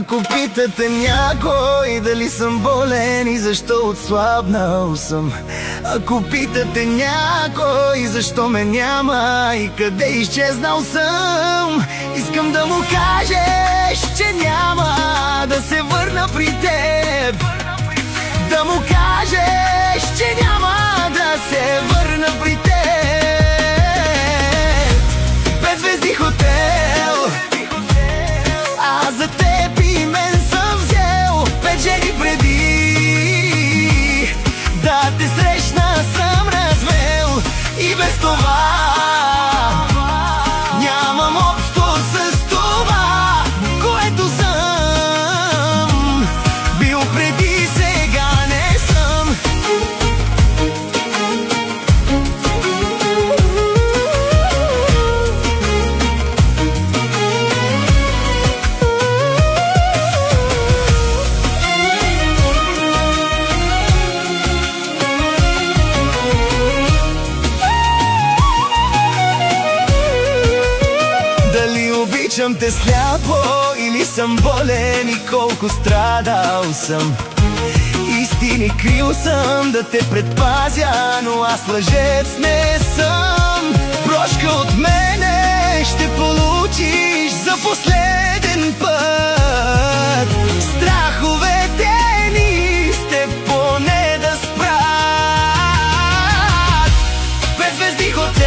Ако питате някой дали съм болен и защо отслабнал съм, ако питате някой защо ме няма и къде изчезнал съм, искам да му кажеш, че няма да се върна при теб. Да му кажеш, че няма да се върна при теб. Без звезди хотел, а за теб и мен съм взел 5 жени преди да те срещна съм развел. И без това нямам общо с това, което съм бил преди, сега не съм. Дали обичам те сляпо или съм болен и колко страдал съм, истини крил съм да те предпазя, но аз лъжец не съм. Прошка от мене ще получиш за последен път. Страховете ни сте поне да спрат. Без звезди хотел,